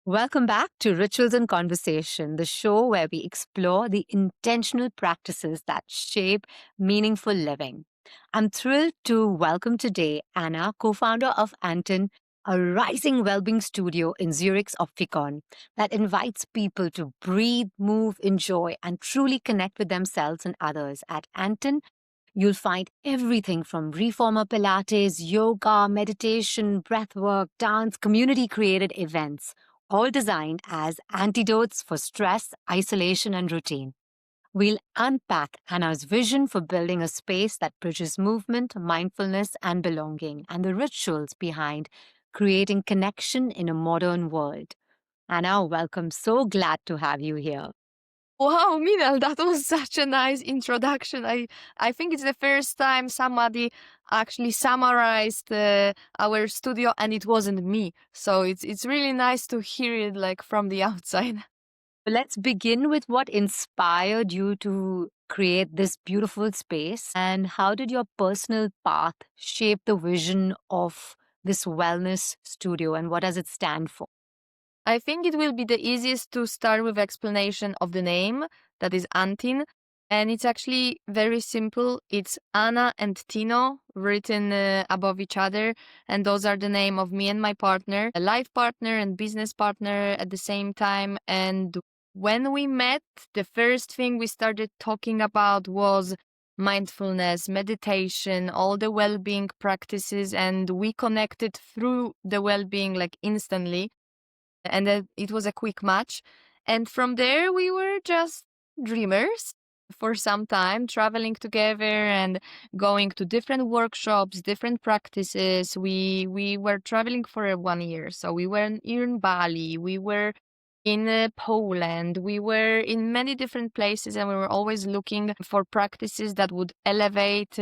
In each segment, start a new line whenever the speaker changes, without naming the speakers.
Welcome back to Rituals and Conversation, the show where we explore the intentional practices that shape meaningful living. I'm thrilled to welcome today Anna, co founder of Anton, a rising well-being studio in Zurich's Opfikon that invites people to breathe, move, enjoy, and truly connect with themselves and others. At Anton, you'll find everything from reformer Pilates, yoga, meditation, breathwork, dance, community created events, all designed as antidotes for stress, isolation, and routine. We'll unpack Anna's vision for building a space that bridges movement, mindfulness, and belonging, and the rituals behind creating connection in a modern world. Anna, welcome. So glad to have you here.
Wow, Minal, that was such a nice introduction. I think it's the first time somebody actually summarized our studio, and it wasn't me. So it's really nice to hear it like from the outside.
Let's begin with what inspired you to create this beautiful space and how did your personal path shape the vision of this wellness studio and what does it stand for?
I think it will be the easiest to start with explanation of the name, that is Antin. And it's actually very simple. It's Anna and Tino written above each other. And those are the name of me and my partner, a life partner and business partner at the same time. And when we met, the first thing we started talking about was mindfulness, meditation, all the well-being practices. And we connected through the well-being like instantly, and it was a quick match. And from there, we were just dreamers for some time, traveling together and going to different workshops, different practices. We were traveling for 1 year, so we were in Bali, we were in Poland, we were in many different places, and we were always looking for practices that would elevate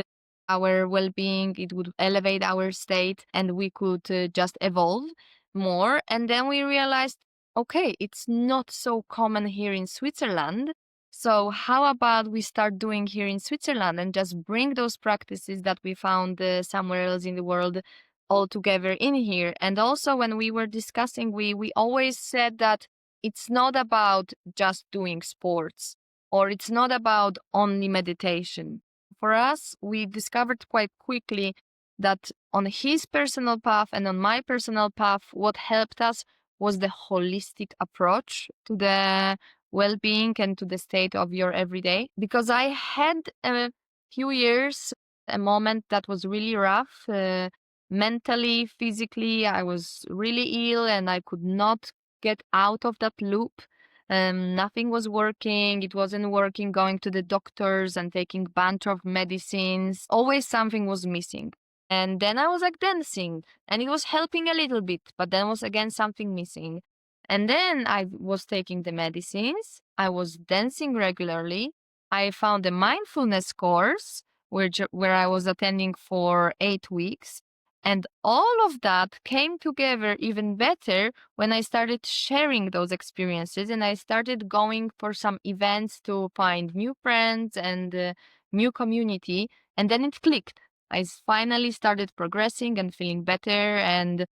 our well-being, it would elevate our state, and we could just evolve more. And then we realized, okay, it's not so common here in Switzerland. So how about we start doing here in Switzerland and just bring those practices that we found somewhere else in the world all together in here? And also when we were discussing, we always said that it's not about just doing sports, or it's not about only meditation. For us, we discovered quite quickly that on his personal path and on my personal path, what helped us was the holistic approach to the well-being and to the state of your everyday. Because I had a few years, a moment that was really rough, mentally, physically. I was really ill and I could not get out of that loop. Nothing was working. It wasn't working going to the doctors and taking bunch of medicines. Always something was missing. And then I was like dancing and it was helping a little bit, but then was again something missing. And then I was taking the medicines. I was dancing regularly. I found a mindfulness course where I was attending for 8 weeks. And all of that came together even better when I started sharing those experiences and I started going for some events to find new friends and new community. And then it clicked. Finally started progressing and feeling better. And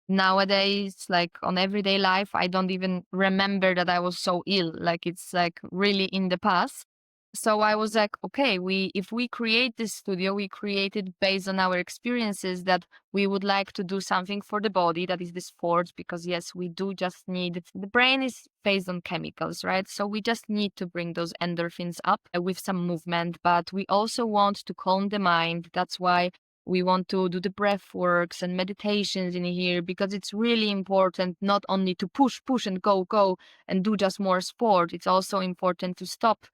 nowadays, like on everyday life, I don't even remember that I was so ill. Like it's like really in the past. So I was like, okay, if we create this studio, we create it based on our experiences that we would like to do something for the body, that is the sports, because yes, we do just need, the brain is based on chemicals, right? So we just need to bring those endorphins up with some movement, but we also want to calm the mind. That's why we want to do the breath works and meditations in here, because it's really important not only to push and go and do just more sport. It's also important to stop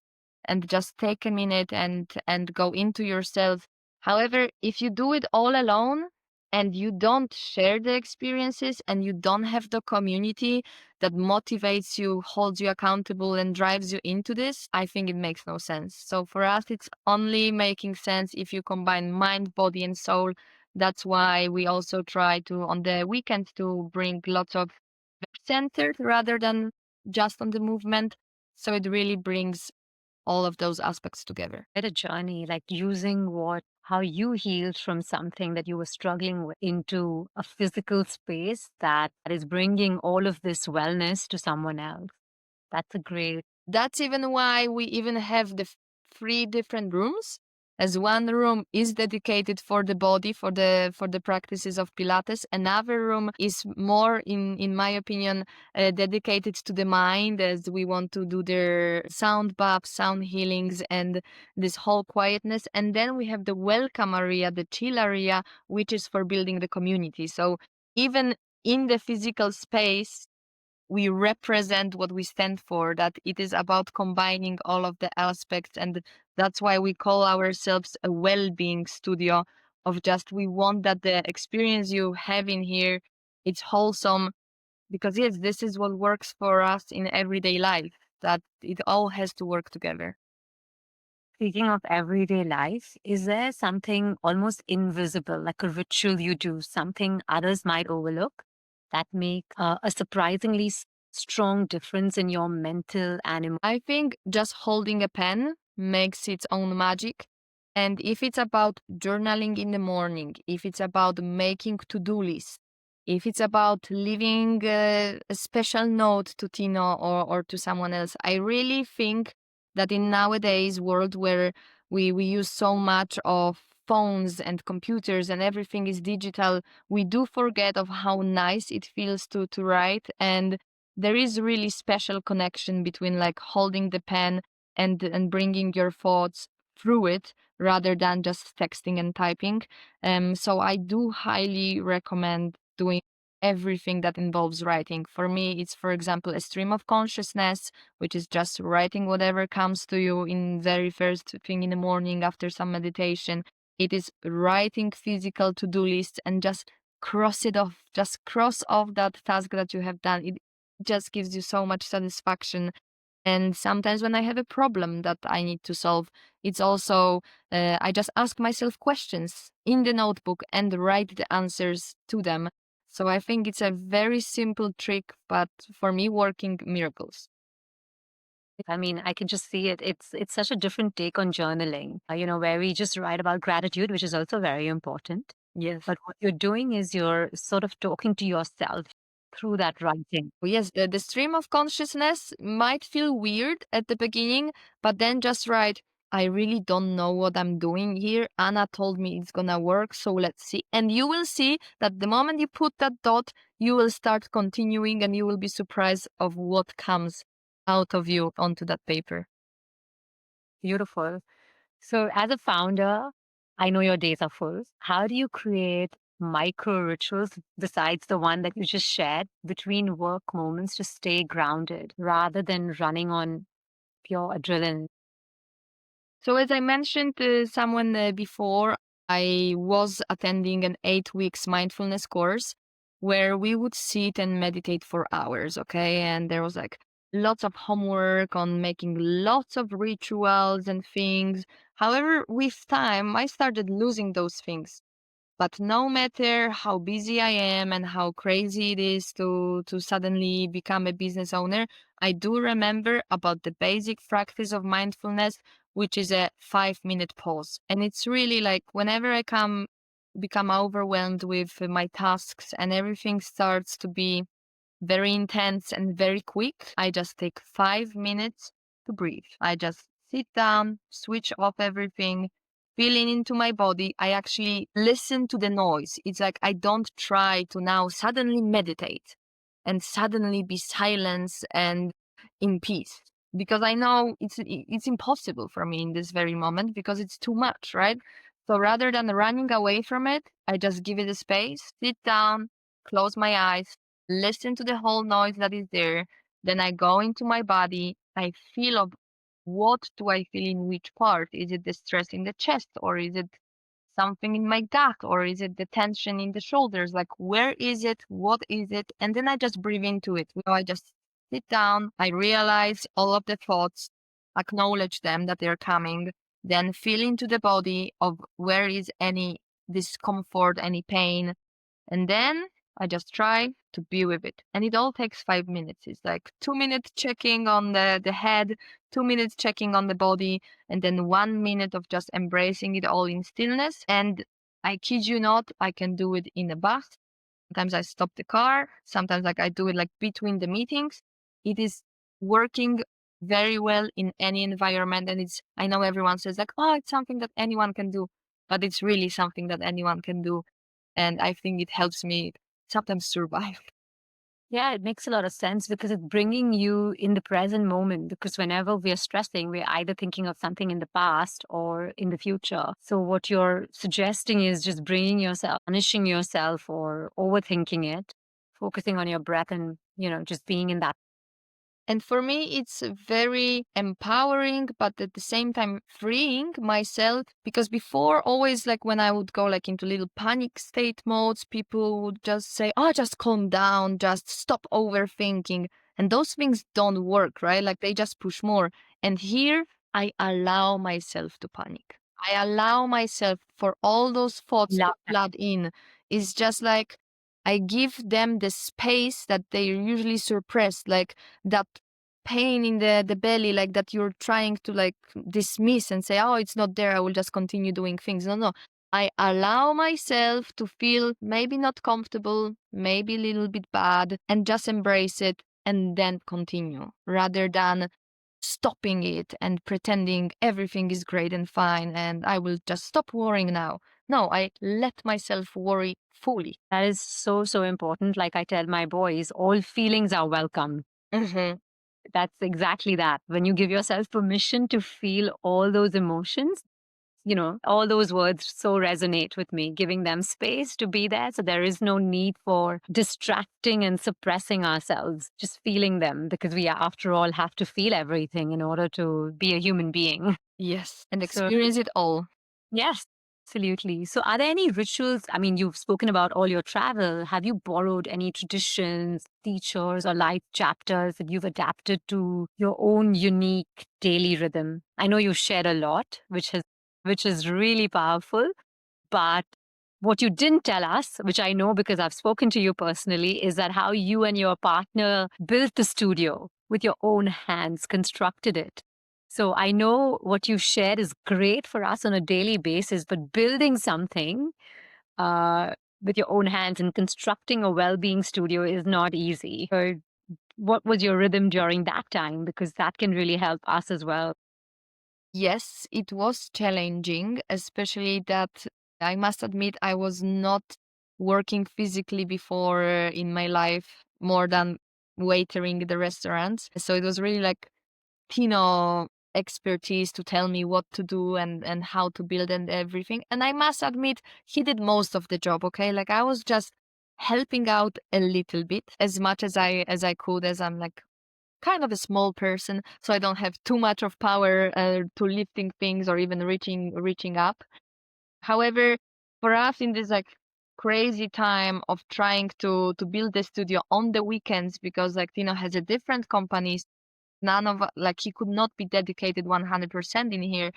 and just take a minute and go into yourself. However, if you do it all alone and you don't share the experiences and you don't have the community that motivates you, holds you accountable, and drives you into this, I think it makes no sense. So for us, it's only making sense if you combine mind, body, and soul. That's why we also try to, on the weekend, to bring lots of centered rather than just on the movement. So it really brings all of those aspects together.
Quite a journey, like using what how you healed from something that you were struggling with into a physical space that is bringing all of this wellness to someone else. That's a great.
That's even why we even have the three different rooms. As one room is dedicated for the body, for the practices of Pilates. Another room is more, in my opinion, dedicated to the mind, as we want to do their sound baths, sound healings, and this whole quietness. And then we have the welcome area, the chill area, which is for building the community. So even in the physical space, we represent what we stand for, that it is about combining all of the aspects. And that's why we call ourselves a well-being studio, of just we want that the experience you have in here, it's wholesome, because yes, this is what works for us in everyday life, that it all has to work together.
Speaking of everyday life, is there something almost invisible, like a ritual you do, something others might overlook that make a surprisingly strong difference in your mental and
I think just holding a pen makes its own magic. And if it's about journaling in the morning, if it's about making to-do lists, if it's about leaving a special note to Tino or to someone else, I really think that in nowadays world where we use so much of phones and computers and everything is digital, we do forget of how nice it feels to write. And there is really special connection between like holding the pen and bringing your thoughts through it rather than just texting and typing. So I do highly recommend doing everything that involves writing. For me, it's, for example, a stream of consciousness, which is just writing whatever comes to you in very first thing in the morning after some meditation. It is writing physical to-do lists and just cross it off, just cross off that task that you have done. It just gives you so much satisfaction. And sometimes when I have a problem that I need to solve, it's also, I just ask myself questions in the notebook and write the answers to them. So I think it's a very simple trick, but for me, working miracles.
I mean, I can just see it. It's such a different take on journaling, where we just write about gratitude, which is also very important.
Yes.
But what you're doing is you're sort of talking to yourself through that writing.
Yes, the stream of consciousness might feel weird at the beginning, but then just write, I really don't know what I'm doing here. Anna told me it's gonna work, so let's see. And you will see that the moment you put that dot, you will start continuing and you will be surprised of what comes out of you onto that paper.
Beautiful. So, as a founder, I know your days are full. How do you create micro rituals besides the one that you just shared between work moments to stay grounded rather than running on pure adrenaline?
So, as I mentioned someone before, I was attending an 8 weeks mindfulness course where we would sit and meditate for hours. Okay. And there was like lots of homework on making lots of rituals and things. However, with time, I started losing those things. But no matter how busy I am and how crazy it is to suddenly become a business owner, I do remember about the basic practice of mindfulness, which is a 5 minute pause. And it's really like whenever I become overwhelmed with my tasks and everything starts to be very intense and very quick, I just take 5 minutes to breathe. I just sit down, switch off everything, feeling into my body. I actually listen to the noise. It's like I don't try to now suddenly meditate and suddenly be silence and in peace. Because I know it's impossible for me in this very moment because it's too much, right? So rather than running away from it, I just give it a space, sit down, close my eyes, listen to the whole noise that is there. Then I go into my body. I feel of what do I feel in which part? Is it the stress in the chest or is it something in my gut or is it the tension in the shoulders? Like where is it? What is it? And then I just breathe into it. I just sit down. I realize all of the thoughts, acknowledge them that they're coming, then feel into the body of where is any discomfort, any pain, and then I just try to be with it. And it all takes 5 minutes. It's like 2 minutes checking on the head, 2 minutes checking on the body, and then 1 minute of just embracing it all in stillness. And I kid you not, I can do it in a bath. Sometimes I stop the car. Sometimes like I do it like between the meetings. It is working very well in any environment. And I know everyone says like, oh, it's something that anyone can do, but it's really something that anyone can do. And I think it helps me sometimes survive.
Yeah, it makes a lot of sense because it's bringing you in the present moment. Because whenever we are stressing, we're either thinking of something in the past or in the future. So, what you're suggesting is just bringing yourself, punishing yourself, or overthinking it, focusing on your breath and, just being in that.
And for me, it's very empowering, but at the same time freeing myself. Because before, always like when I would go like into little panic state modes, people would just say, "Oh, just calm down, just stop overthinking." And those things don't work, right? Like they just push more. And here, I allow myself to panic. I allow myself for all those thoughts to
Love that.
flood in. It's just like I give them the space that they usually suppress. Like that pain in the belly, like that you're trying to like dismiss and say, oh, it's not there, I will just continue doing things. No, no, I allow myself to feel maybe not comfortable, maybe a little bit bad, and just embrace it and then continue, rather than stopping it and pretending everything is great and fine and I will just stop worrying now. No, I let myself worry fully.
That is so, so important. Like I tell my boys, all feelings are welcome.
Hmm.
That's exactly that. When you give yourself permission to feel all those emotions, all those words so resonate with me, giving them space to be there. So there is no need for distracting and suppressing ourselves, just feeling them because we, after all, have to feel everything in order to be a human being.
Yes, and
So,
experience it all.
yes, absolutely. So, are there any rituals? I mean, you've spoken about all your travel. Have you borrowed any traditions, teachers, or life chapters that you've adapted to your own unique daily rhythm? I know you shared a lot, which is really powerful. But what you didn't tell us, which I know because I've spoken to you personally, is that how you and your partner built the studio with your own hands, constructed it. So I know what you shared is great for us on a daily basis, but building something uh, with your own hands and constructing a well-being studio is not easy. So what was your rhythm during that time? Because that can really help us as well.
Yes, it was challenging, especially that I must admit I was not working physically before in my life more than waitering at the restaurants. So it was really like Tino expertise to tell me what to do and how to build and everything. And I must admit he did most of the job, okay? Like I was just helping out a little bit as much as I could, as I'm like kind of a small person, so I don't have too much of power to lifting things or even reaching up. However, for us in this like crazy time of trying to build the studio on the weekends, because like Tino has a different company, none of like he could not be dedicated 100% in here,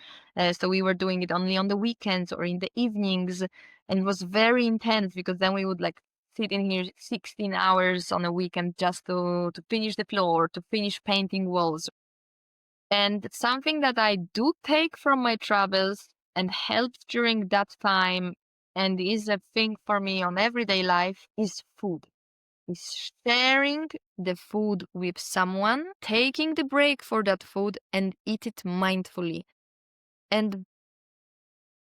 so we were doing it only on the weekends or in the evenings, and it was very intense because then we would like sit in here 16 hours on a weekend just to finish the floor, to finish painting walls. And something that I do take from my travels and helps during that time and is a thing for me on everyday life is food, is sharing the food with someone, taking the break for that food and eat it mindfully. And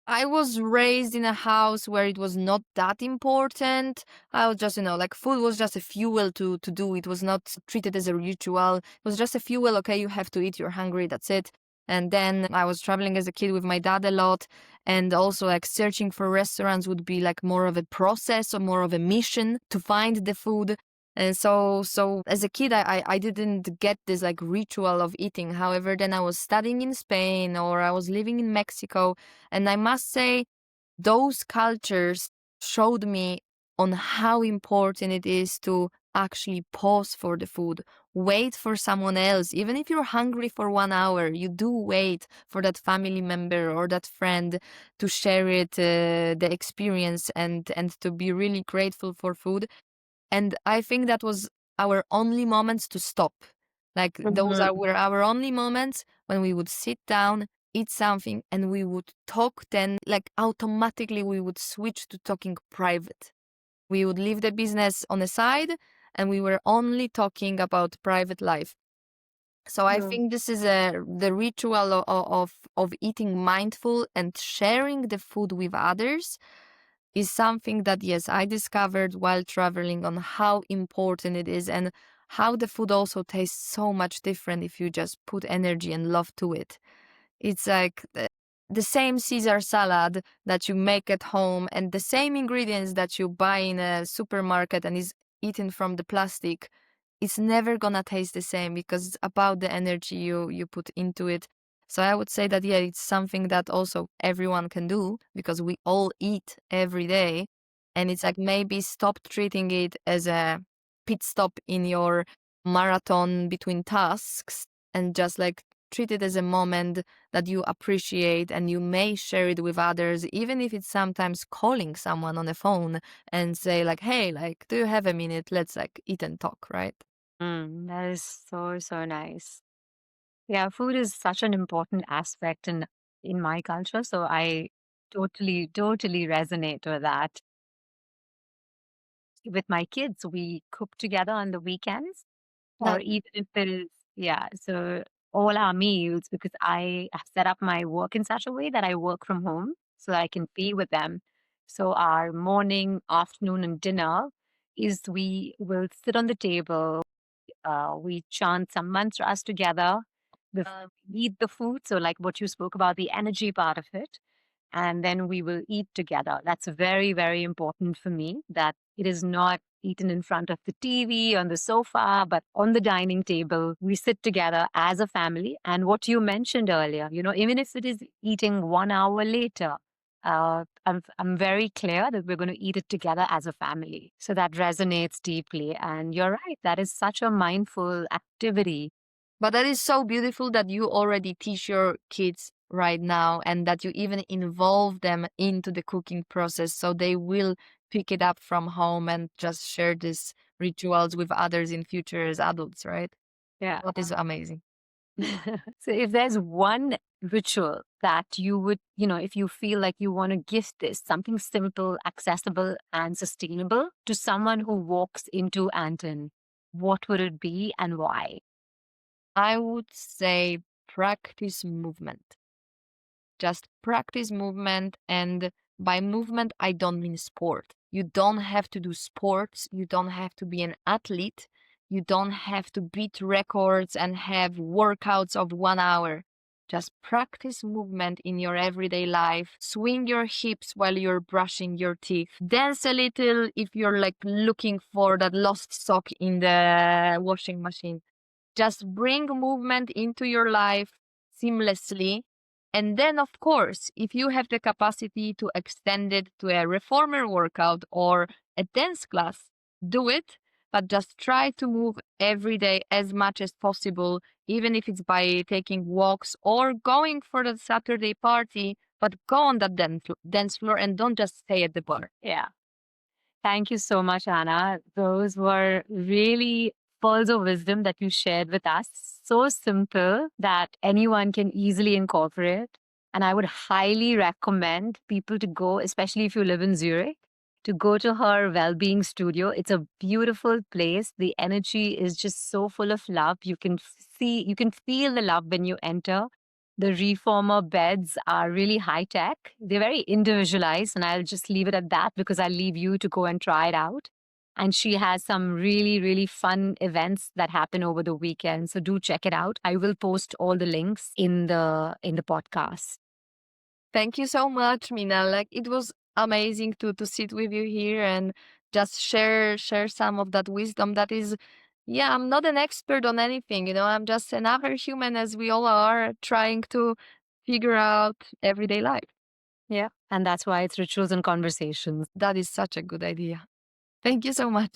I was raised in a house where it was not that important. I was just, like food was just a fuel to do. It was not treated as a ritual. It was just a fuel. Okay, you have to eat. You're hungry. That's it. And then I was traveling as a kid with my dad a lot. And also like searching for restaurants would be like more of a process or more of a mission to find the food. And so as a kid, I didn't get this like ritual of eating. However, then I was studying in Spain or I was living in Mexico, and I must say, those cultures showed me on how important it is to actually pause for the food, wait for someone else. Even if you're hungry for 1 hour, you do wait for that family member or that friend to share it, the experience and to be really grateful for food. And I think that was our only moments to stop. Like those
Mhm.
were our only moments when we would sit down, eat something, and we would talk. Then, like automatically, we would switch to talking private. We would leave the business on the side, and we were only talking about private life. So I
Mm.
think this is the ritual of eating mindful and sharing the food with others is something that, yes, I discovered while traveling on how important it is and how the food also tastes so much different if you just put energy and love to it. It's like the same Caesar salad that you make at home and the same ingredients that you buy in a supermarket and is eaten from the plastic. It's never gonna taste the same because it's about the energy you put into it. So I would say that, yeah, it's something that also everyone can do because we all eat every day. And it's like maybe stop treating it as a pit stop in your marathon between tasks and just like treat it as a moment that you appreciate and you may share it with others, even if it's sometimes calling someone on the phone and say like, hey, like, do you have a minute? Let's like eat and talk, right?
That is so, so nice. Yeah, food is such an important aspect in my culture, so I totally, totally resonate with that. With my kids, we cook together on the weekends, or
That
even if it is, yeah, so all our meals, because I have set up my work in such a way that I work from home so that I can be with them. So our morning, afternoon, and dinner is we will sit on the table, we chant some mantras together before we eat the food. So, like what you spoke about, the energy part of it. And then we will eat together. That's very, very important for me that it is not eaten in front of the TV on the sofa, but on the dining table. We sit together as a family. And what you mentioned earlier, even if it is eating 1 hour later, I'm very clear that we're going to eat it together as a family. So that resonates deeply. And you're right, that is such a mindful activity.
But that is so beautiful that you already teach your kids right now and that you even involve them into the cooking process so they will pick it up from home and just share these rituals with others in future as adults, right?
Yeah.
That is amazing.
So if there's one ritual that you would, if you feel like you want to gift this, something simple, accessible, and sustainable to someone who walks into Anton, what would it be and why?
I would say practice movement. Just practice movement. And by movement, I don't mean sport. You don't have to do sports. You don't have to be an athlete. You don't have to beat records and have workouts of 1 hour. Just practice movement in your everyday life. Swing your hips while you're brushing your teeth. Dance a little if you're like looking for that lost sock in the washing machine. Just bring movement into your life seamlessly. And then, of course, if you have the capacity to extend it to a reformer workout or a dance class, do it. But just try to move every day as much as possible, even if it's by taking walks or going for the Saturday party. But go on that dance floor and don't just stay at the bar.
Yeah. Thank you so much, Anna. Those were really pearls of wisdom that you shared with us. So simple that anyone can easily incorporate. And I would highly recommend people to go, especially if you live in Zurich, to go to her well-being studio. It's a beautiful place. The energy is just so full of love. You can feel the love when you enter. The reformer beds are really high tech. They're very individualized, and I'll just leave it at that because I'll leave you to go and try it out. And she has some really, really fun events that happen over the weekend. So do check it out. I will post all the links in the podcast.
Thank you so much, Mina. Like it was amazing to sit with you here and just share some of that wisdom that is yeah, I'm not an expert on anything, I'm just another human as we all are trying to figure out everyday life.
Yeah. And that's why it's rituals and conversations.
That is such a good idea. Thank you so much.